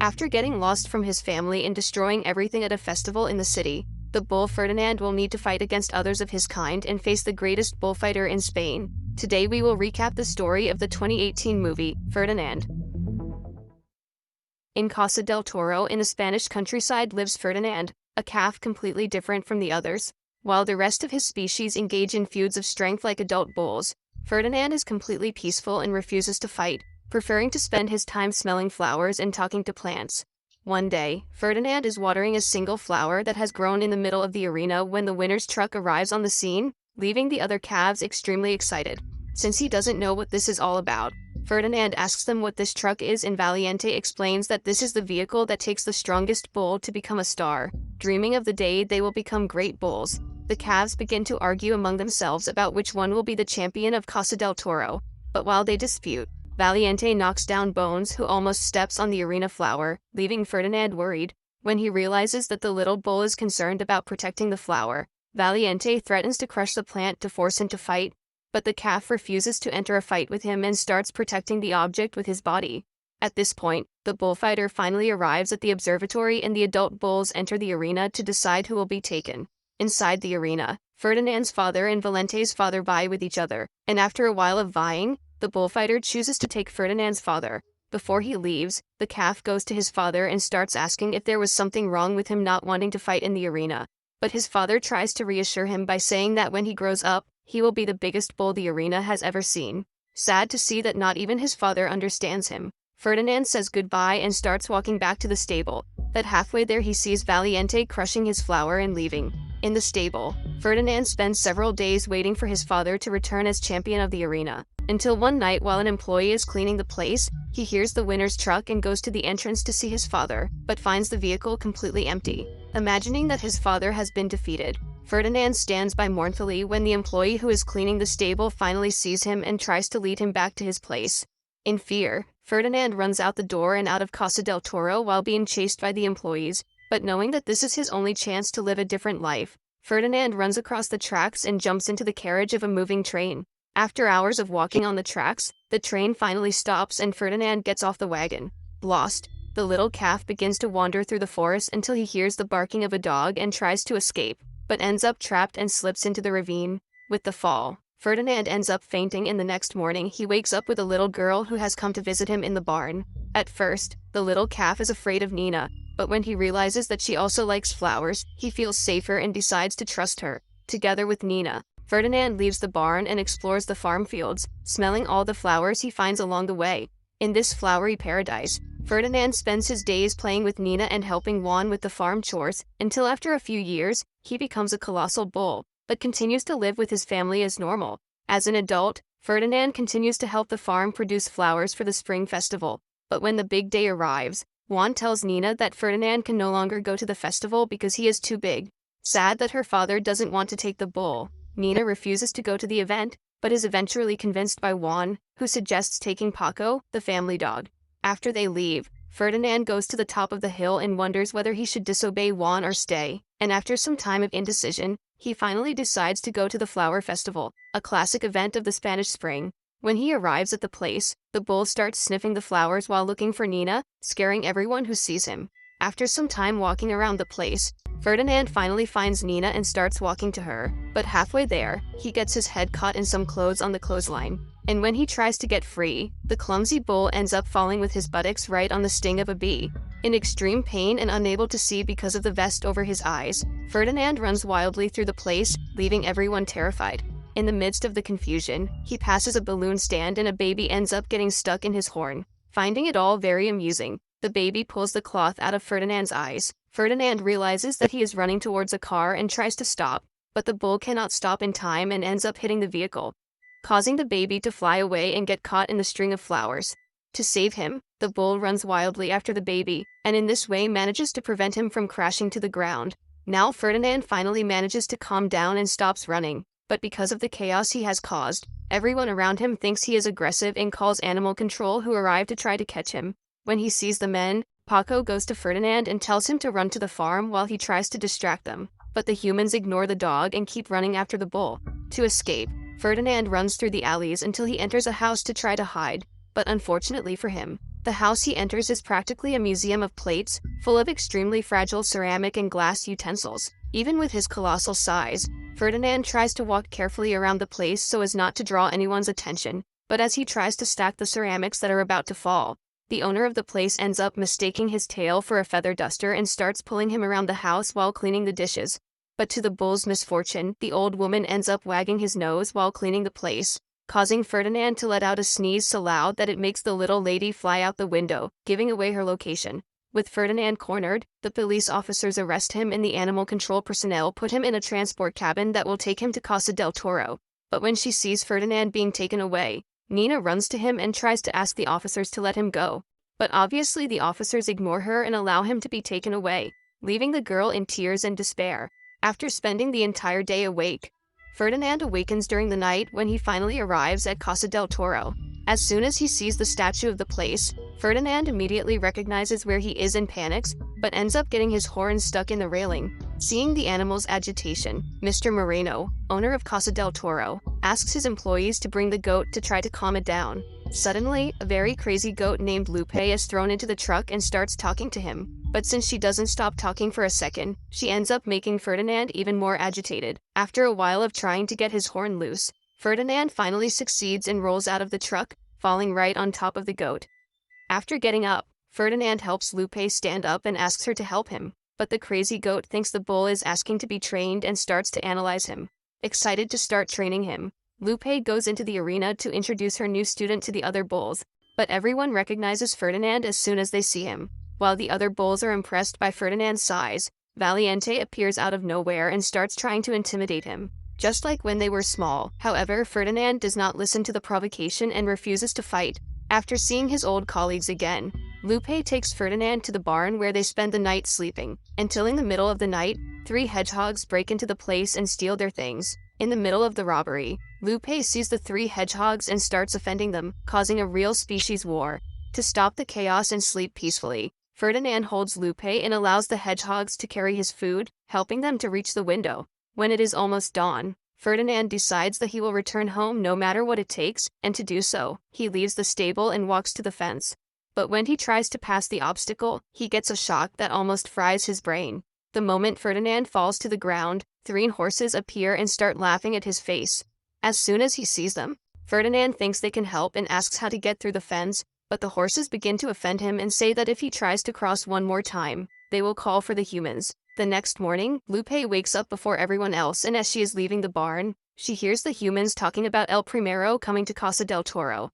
After getting lost from his family and destroying everything at a festival in the city, the bull Ferdinand will need to fight against others of his kind and face the greatest bullfighter in Spain. Today we will recap the story of the 2018 movie, Ferdinand. In Casa del Toro in the Spanish countryside lives Ferdinand, a calf completely different from the others. While the rest of his species engage in feuds of strength like adult bulls, Ferdinand is completely peaceful and refuses to fight, preferring to spend his time smelling flowers and talking to plants. One day, Ferdinand is watering a single flower that has grown in the middle of the arena when the winner's truck arrives on the scene, leaving the other calves extremely excited. Since he doesn't know what this is all about, Ferdinand asks them what this truck is and Valiente explains that this is the vehicle that takes the strongest bull to become a star. Dreaming of the day they will become great bulls, the calves begin to argue among themselves about which one will be the champion of Casa del Toro. But while they dispute, Valiente knocks down Bones, who almost steps on the arena flower, leaving Ferdinand worried. When he realizes that the little bull is concerned about protecting the flower, Valiente threatens to crush the plant to force him to fight, but the calf refuses to enter a fight with him and starts protecting the object with his body. At this point, the bullfighter finally arrives at the observatory and the adult bulls enter the arena to decide who will be taken. Inside the arena, Ferdinand's father and Valente's father vie with each other, and after a while of vying, the bullfighter chooses to take Ferdinand's father. Before he leaves, the calf goes to his father and starts asking if there was something wrong with him not wanting to fight in the arena. But his father tries to reassure him by saying that when he grows up, he will be the biggest bull the arena has ever seen. Sad to see that not even his father understands him, Ferdinand says goodbye and starts walking back to the stable. But halfway there he sees Valiente crushing his flower and leaving. In the stable, Ferdinand spends several days waiting for his father to return as champion of the arena, until one night while an employee is cleaning the place, he hears the winner's truck and goes to the entrance to see his father, but finds the vehicle completely empty. Imagining that his father has been defeated, Ferdinand stands by mournfully when the employee who is cleaning the stable finally sees him and tries to lead him back to his place. In fear, Ferdinand runs out the door and out of Casa del Toro while being chased by the employees, but knowing that this is his only chance to live a different life, Ferdinand runs across the tracks and jumps into the carriage of a moving train. After hours of walking on the tracks, the train finally stops and Ferdinand gets off the wagon. Lost, the little calf begins to wander through the forest until he hears the barking of a dog and tries to escape, but ends up trapped and slips into the ravine. With the fall, Ferdinand ends up fainting and the next morning he wakes up with a little girl who has come to visit him in the barn. At first, the little calf is afraid of Nina, but when he realizes that she also likes flowers, he feels safer and decides to trust her. Together with Nina, Ferdinand leaves the barn and explores the farm fields, smelling all the flowers he finds along the way. In this flowery paradise, Ferdinand spends his days playing with Nina and helping Juan with the farm chores, until after a few years, he becomes a colossal bull, but continues to live with his family as normal. As an adult, Ferdinand continues to help the farm produce flowers for the spring festival. But when the big day arrives, Juan tells Nina that Ferdinand can no longer go to the festival because he is too big. Sad that her father doesn't want to take the bull, Nina refuses to go to the event, but is eventually convinced by Juan, who suggests taking Paco, the family dog. After they leave, Ferdinand goes to the top of the hill and wonders whether he should disobey Juan or stay, and after some time of indecision, he finally decides to go to the flower festival, a classic event of the Spanish spring. When he arrives at the place, the bull starts sniffing the flowers while looking for Nina, scaring everyone who sees him. After some time walking around the place, Ferdinand finally finds Nina and starts walking to her, but halfway there, he gets his head caught in some clothes on the clothesline. And when he tries to get free, the clumsy bull ends up falling with his buttocks right on the sting of a bee. In extreme pain and unable to see because of the vest over his eyes, Ferdinand runs wildly through the place, leaving everyone terrified. In the midst of the confusion, he passes a balloon stand and a baby ends up getting stuck in his horn. Finding it all very amusing, the baby pulls the cloth out of Ferdinand's eyes. Ferdinand realizes that he is running towards a car and tries to stop, but the bull cannot stop in time and ends up hitting the vehicle, causing the baby to fly away and get caught in the string of flowers. To save him, the bull runs wildly after the baby, and in this way manages to prevent him from crashing to the ground. Now Ferdinand finally manages to calm down and stops running, but because of the chaos he has caused, everyone around him thinks he is aggressive and calls animal control, who arrive to try to catch him. When he sees the men, Paco goes to Ferdinand and tells him to run to the farm while he tries to distract them, but the humans ignore the dog and keep running after the bull. To escape, Ferdinand runs through the alleys until he enters a house to try to hide, but unfortunately for him, The house he enters is practically a museum of plates, full of extremely fragile ceramic and glass utensils. Even with his colossal size, Ferdinand tries to walk carefully around the place so as not to draw anyone's attention, but as he tries to stack the ceramics that are about to fall, the owner of the place ends up mistaking his tail for a feather duster and starts pulling him around the house while cleaning the dishes. But to the bull's misfortune, the old woman ends up wagging his nose while cleaning the place, causing Ferdinand to let out a sneeze so loud that it makes the little lady fly out the window, giving away her location. With Ferdinand cornered, the police officers arrest him and the animal control personnel put him in a transport cabin that will take him to Casa del Toro. But when she sees Ferdinand being taken away, Nina runs to him and tries to ask the officers to let him go. But obviously the officers ignore her and allow him to be taken away, leaving the girl in tears and despair. After spending the entire day awake, Ferdinand awakens during the night when he finally arrives at Casa del Toro. As soon as he sees the statue of the place, Ferdinand immediately recognizes where he is and panics, but ends up getting his horn stuck in the railing. Seeing the animal's agitation, Mr. Moreno, owner of Casa del Toro, asks his employees to bring the goat to try to calm it down. Suddenly, a very crazy goat named Lupe is thrown into the truck and starts talking to him. But since she doesn't stop talking for a second, she ends up making Ferdinand even more agitated. After a while of trying to get his horn loose, Ferdinand finally succeeds and rolls out of the truck, falling right on top of the goat. After getting up, Ferdinand helps Lupe stand up and asks her to help him, but the crazy goat thinks the bull is asking to be trained and starts to analyze him. Excited to start training him, Lupe goes into the arena to introduce her new student to the other bulls, but everyone recognizes Ferdinand as soon as they see him. While the other bulls are impressed by Ferdinand's size, Valiente appears out of nowhere and starts trying to intimidate him. Just like when they were small, however, Ferdinand does not listen to the provocation and refuses to fight. After seeing his old colleagues again, Lupe takes Ferdinand to the barn where they spend the night sleeping, until in the middle of the night, 3 hedgehogs break into the place and steal their things. In the middle of the robbery, Lupe sees the 3 hedgehogs and starts offending them, causing a real species war. To stop the chaos and sleep peacefully, Ferdinand holds Lupe and allows the hedgehogs to carry his food, helping them to reach the window. When it is almost dawn, Ferdinand decides that he will return home no matter what it takes, and to do so, he leaves the stable and walks to the fence. But when he tries to pass the obstacle, he gets a shock that almost fries his brain. The moment Ferdinand falls to the ground, 3 horses appear and start laughing at his face. As soon as he sees them, Ferdinand thinks they can help and asks how to get through the fence, but the horses begin to offend him and say that if he tries to cross one more time, they will call for the humans. The next morning, Lupe wakes up before everyone else, and as she is leaving the barn, she hears the humans talking about El Primero coming to Casa del Toro.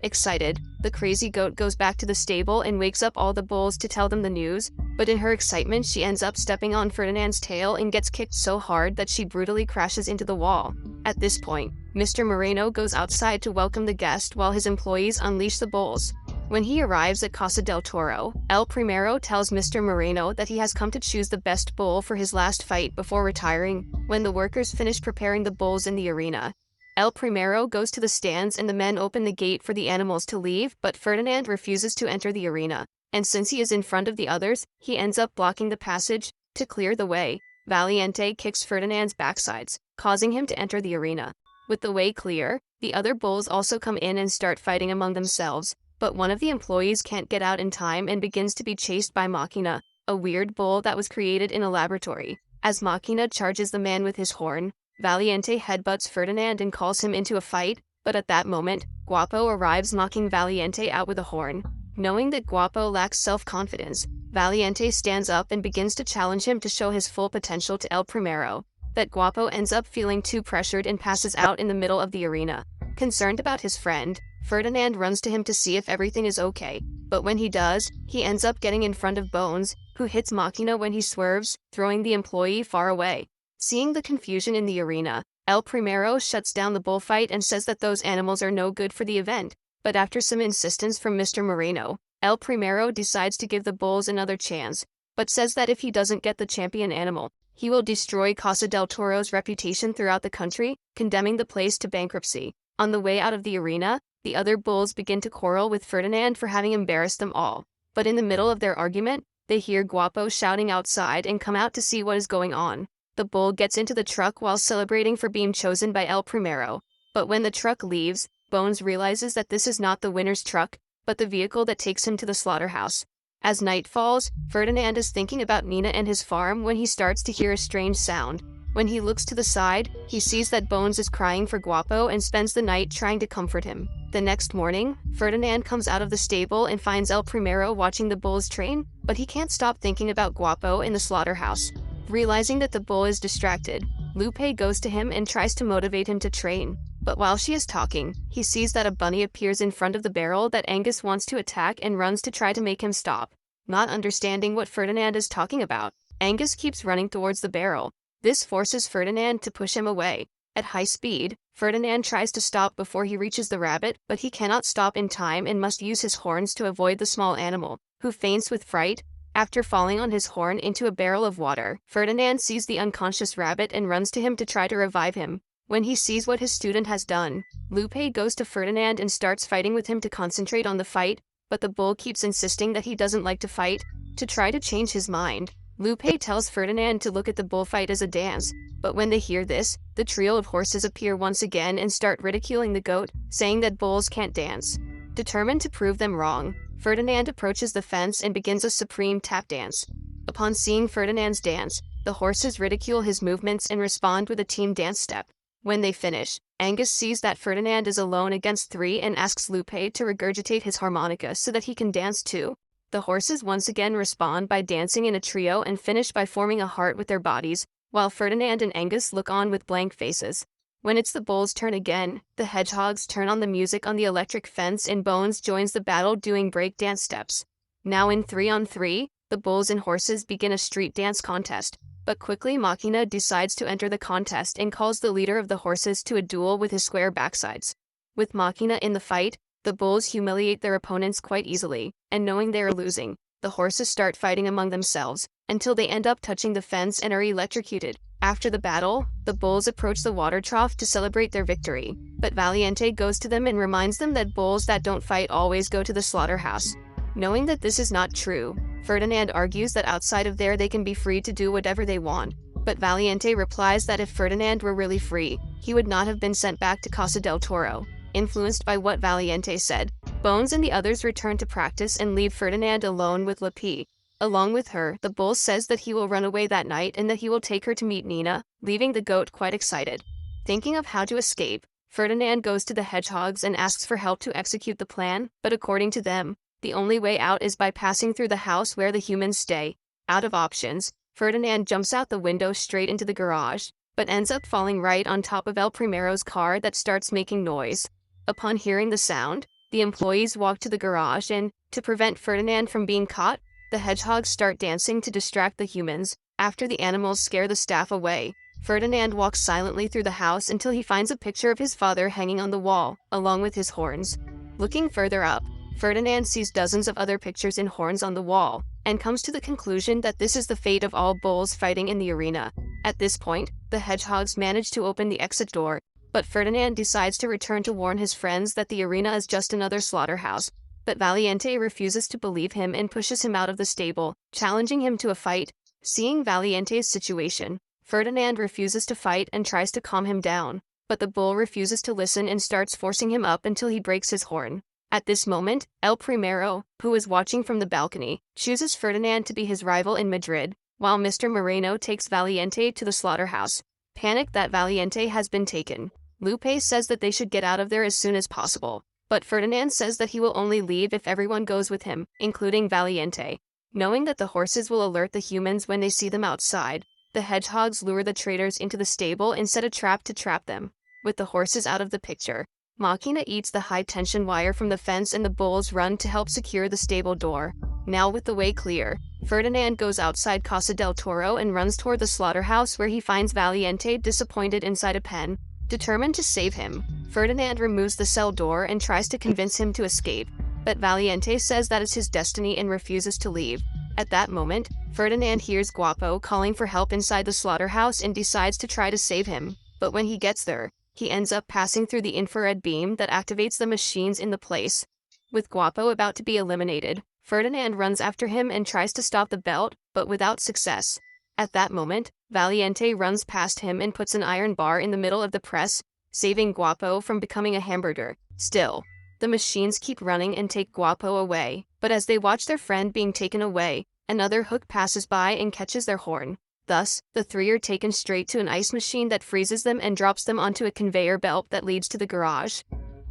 Excited, the crazy goat goes back to the stable and wakes up all the bulls to tell them the news, but in her excitement she ends up stepping on Ferdinand's tail and gets kicked so hard that she brutally crashes into the wall. At this point, Mr. Moreno goes outside to welcome the guest while his employees unleash the bulls. When he arrives at Casa del Toro, El Primero tells Mr. Moreno that he has come to choose the best bull for his last fight before retiring. When the workers finish preparing the bulls in the arena, El Primero goes to the stands and the men open the gate for the animals to leave, but Ferdinand refuses to enter the arena, and since he is in front of the others, he ends up blocking the passage. To clear the way, Valiente kicks Ferdinand's backsides, causing him to enter the arena. With the way clear, the other bulls also come in and start fighting among themselves, but one of the employees can't get out in time and begins to be chased by Machina, a weird bull that was created in a laboratory. As Machina charges the man with his horn, Valiente headbutts Ferdinand and calls him into a fight, but at that moment, Guapo arrives knocking Valiente out with a horn. Knowing that Guapo lacks self-confidence, Valiente stands up and begins to challenge him to show his full potential to El Primero. That Guapo ends up feeling too pressured and passes out in the middle of the arena. Concerned about his friend, Ferdinand runs to him to see if everything is okay, but when he does, he ends up getting in front of Bones, who hits Machina when he swerves, throwing the employee far away. Seeing the confusion in the arena, El Primero shuts down the bullfight and says that those animals are no good for the event, but after some insistence from Mr. Moreno, El Primero decides to give the bulls another chance, but says that if he doesn't get the champion animal, he will destroy Casa del Toro's reputation throughout the country, condemning the place to bankruptcy. On the way out of the arena, the other bulls begin to quarrel with Ferdinand for having embarrassed them all, but in the middle of their argument, they hear Guapo shouting outside and come out to see what is going on. The bull gets into the truck while celebrating for being chosen by El Primero, but when the truck leaves, Bones realizes that this is not the winner's truck, but the vehicle that takes him to the slaughterhouse. As night falls, Ferdinand is thinking about Nina and his farm when he starts to hear a strange sound. When he looks to the side, he sees that Bones is crying for Guapo and spends the night trying to comfort him. The next morning, Ferdinand comes out of the stable and finds El Primero watching the bull's train, but he can't stop thinking about Guapo in the slaughterhouse. Realizing that the bull is distracted, Lupe goes to him and tries to motivate him to train. But while she is talking, he sees that a bunny appears in front of the barrel that Angus wants to attack and runs to try to make him stop. Not understanding what Ferdinand is talking about, Angus keeps running towards the barrel. This forces Ferdinand to push him away. At high speed, Ferdinand tries to stop before he reaches the rabbit, but he cannot stop in time and must use his horns to avoid the small animal, who faints with fright. After falling on his horn into a barrel of water, Ferdinand sees the unconscious rabbit and runs to him to try to revive him. When he sees what his student has done, Lupe goes to Ferdinand and starts fighting with him to concentrate on the fight, but the bull keeps insisting that he doesn't like to fight. To try to change his mind, Lupe tells Ferdinand to look at the bullfight as a dance, but when they hear this, the trio of horses appear once again and start ridiculing the goat, saying that bulls can't dance. Determined to prove them wrong, Ferdinand approaches the fence and begins a supreme tap dance. Upon seeing Ferdinand's dance, the horses ridicule his movements and respond with a team dance step. When they finish, Angus sees that Ferdinand is alone against three and asks Lupe to regurgitate his harmonica so that he can dance too. The horses once again respond by dancing in a trio and finish by forming a heart with their bodies, while Ferdinand and Angus look on with blank faces. When it's the bull's turn again, the hedgehogs turn on the music on the electric fence and Bones joins the battle doing break dance steps. Now in 3-on-3, the bulls and horses begin a street dance contest, but quickly Machina decides to enter the contest and calls the leader of the horses to a duel with his square backsides. With Machina in the fight, the bulls humiliate their opponents quite easily, and knowing they are losing, the horses start fighting among themselves, until they end up touching the fence and are electrocuted. After the battle, the bulls approach the water trough to celebrate their victory, but Valiente goes to them and reminds them that bulls that don't fight always go to the slaughterhouse. Knowing that this is not true, Ferdinand argues that outside of there they can be free to do whatever they want, but Valiente replies that if Ferdinand were really free, he would not have been sent back to Casa del Toro. Influenced by what Valiente said, Bones and the others return to practice and leave Ferdinand alone with Lapi. Along with her, the bull says that he will run away that night and that he will take her to meet Nina, leaving the goat quite excited. Thinking of how to escape, Ferdinand goes to the hedgehogs and asks for help to execute the plan, but according to them, the only way out is by passing through the house where the humans stay. Out of options, Ferdinand jumps out the window straight into the garage, but ends up falling right on top of El Primero's car that starts making noise. Upon hearing the sound, the employees walk to the garage and, to prevent Ferdinand from being caught, the hedgehogs start dancing to distract the humans. After the animals scare the staff away, Ferdinand walks silently through the house until he finds a picture of his father hanging on the wall, along with his horns. Looking further up, Ferdinand sees dozens of other pictures and horns on the wall, and comes to the conclusion that this is the fate of all bulls fighting in the arena. At this point, the hedgehogs manage to open the exit door, but Ferdinand decides to return to warn his friends that the arena is just another slaughterhouse. But Valiente refuses to believe him and pushes him out of the stable, challenging him to a fight. Seeing Valiente's situation, Ferdinand refuses to fight and tries to calm him down, but the bull refuses to listen and starts forcing him up until he breaks his horn. At this moment, El Primero, who is watching from the balcony, chooses Ferdinand to be his rival in Madrid, while Mr. Moreno takes Valiente to the slaughterhouse. Panicked that Valiente has been taken, Lupe says that they should get out of there as soon as possible. But Ferdinand says that he will only leave if everyone goes with him, including Valiente. Knowing that the horses will alert the humans when they see them outside, the hedgehogs lure the traitors into the stable and set a trap to trap them. With the horses out of the picture, Machina eats the high-tension wire from the fence and the bulls run to help secure the stable door. Now with the way clear, Ferdinand goes outside Casa del Toro and runs toward the slaughterhouse where he finds Valiente disappointed inside a pen. Determined to save him, Ferdinand removes the cell door and tries to convince him to escape, but Valiente says that is his destiny and refuses to leave. At that moment, Ferdinand hears Guapo calling for help inside the slaughterhouse and decides to try to save him, but when he gets there, he ends up passing through the infrared beam that activates the machines in the place. With Guapo about to be eliminated, Ferdinand runs after him and tries to stop the belt, but without success. At that moment, Valiente runs past him and puts an iron bar in the middle of the press, saving Guapo from becoming a hamburger. Still, The machines keep running and take Guapo away, but as they watch their friend being taken away, another hook passes by and catches their horn. Thus, the three are taken straight to an ice machine that freezes them and drops them onto a conveyor belt that leads to the garage.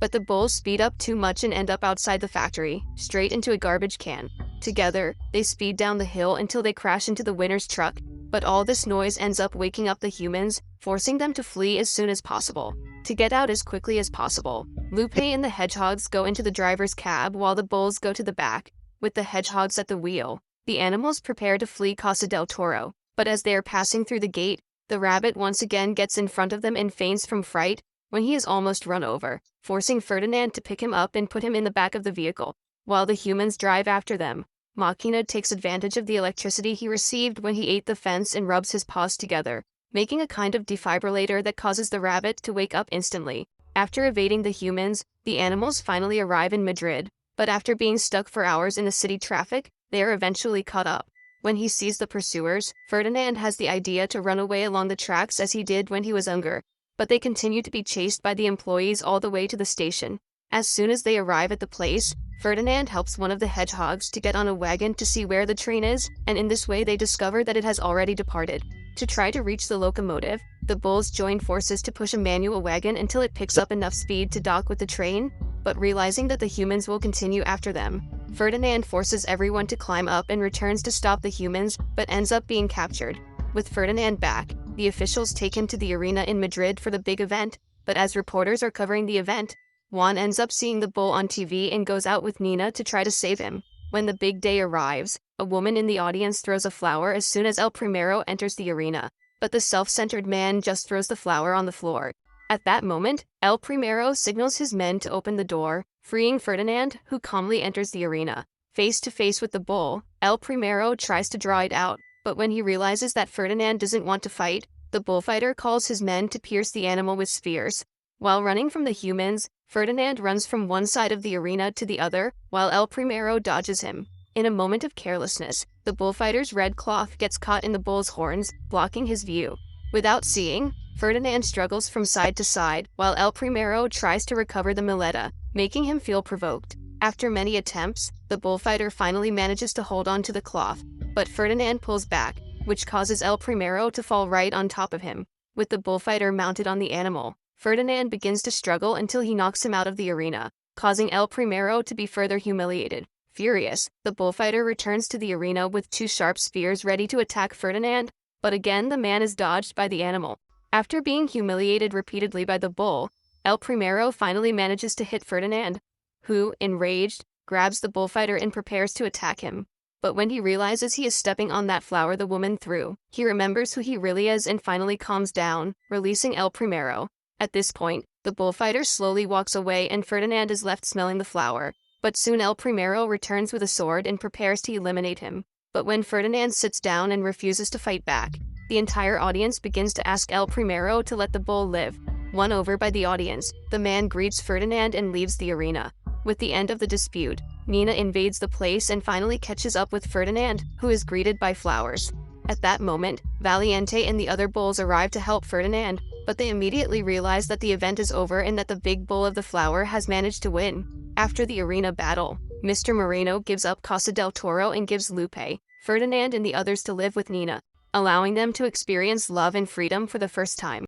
But the bulls speed up too much and end up outside the factory, straight into a garbage can. Together, they speed down the hill until they crash into the winner's truck, but all this noise ends up waking up the humans, forcing them to flee as soon as possible. To get out as quickly as possible, Lupe and the hedgehogs go into the driver's cab while the bulls go to the back, with the hedgehogs at the wheel. The animals prepare to flee Casa del Toro, but as they are passing through the gate, the rabbit once again gets in front of them and faints from fright when he is almost run over, forcing Ferdinand to pick him up and put him in the back of the vehicle, while the humans drive after them. Machina takes advantage of the electricity he received when he ate the fence and rubs his paws together, making a kind of defibrillator that causes the rabbit to wake up instantly. After evading the humans, the animals finally arrive in Madrid, but after being stuck for hours in the city traffic, they are eventually caught up. When he sees the pursuers, Ferdinand has the idea to run away along the tracks as he did when he was younger, but they continue to be chased by the employees all the way to the station. As soon as they arrive at the place, Ferdinand helps one of the hedgehogs to get on a wagon to see where the train is, and in this way they discover that it has already departed. To try to reach the locomotive, the bulls join forces to push a manual wagon until it picks up enough speed to dock with the train, but realizing that the humans will continue after them, Ferdinand forces everyone to climb up and returns to stop the humans, but ends up being captured. With Ferdinand back, the officials take him to the arena in Madrid for the big event, but as reporters are covering the event, Juan ends up seeing the bull on TV and goes out with Nina to try to save him. When the big day arrives, a woman in the audience throws a flower as soon as El Primero enters the arena, but the self-centered man just throws the flower on the floor. At that moment, El Primero signals his men to open the door, freeing Ferdinand, who calmly enters the arena. Face to face with the bull, El Primero tries to draw it out, but when he realizes that Ferdinand doesn't want to fight, the bullfighter calls his men to pierce the animal with spears. While running from the humans, Ferdinand runs from one side of the arena to the other, while El Primero dodges him. In a moment of carelessness, the bullfighter's red cloth gets caught in the bull's horns, blocking his view. Without seeing, Ferdinand struggles from side to side, while El Primero tries to recover the muleta, making him feel provoked. After many attempts, the bullfighter finally manages to hold on to the cloth, but Ferdinand pulls back, which causes El Primero to fall right on top of him. With the bullfighter mounted on the animal, Ferdinand begins to struggle until he knocks him out of the arena, causing El Primero to be further humiliated. Furious, the bullfighter returns to the arena with two sharp spears ready to attack Ferdinand, but again the man is dodged by the animal. After being humiliated repeatedly by the bull, El Primero finally manages to hit Ferdinand, who, enraged, grabs the bullfighter and prepares to attack him. But when he realizes he is stepping on that flower the woman threw, he remembers who he really is and finally calms down, releasing El Primero. At this point, the bullfighter slowly walks away and Ferdinand is left smelling the flower, but soon El Primero returns with a sword and prepares to eliminate him. But when Ferdinand sits down and refuses to fight back, the entire audience begins to ask El Primero to let the bull live. Won over by the audience, the man greets Ferdinand and leaves the arena. With the end of the dispute, Nina invades the place and finally catches up with Ferdinand, who is greeted by flowers. At that moment, Valiente and the other bulls arrive to help Ferdinand, but they immediately realize that the event is over and that the big bull of the flower has managed to win. After the arena battle, Mr. Moreno gives up Casa del Toro and gives Lupe, Ferdinand and the others to live with Nina, allowing them to experience love and freedom for the first time.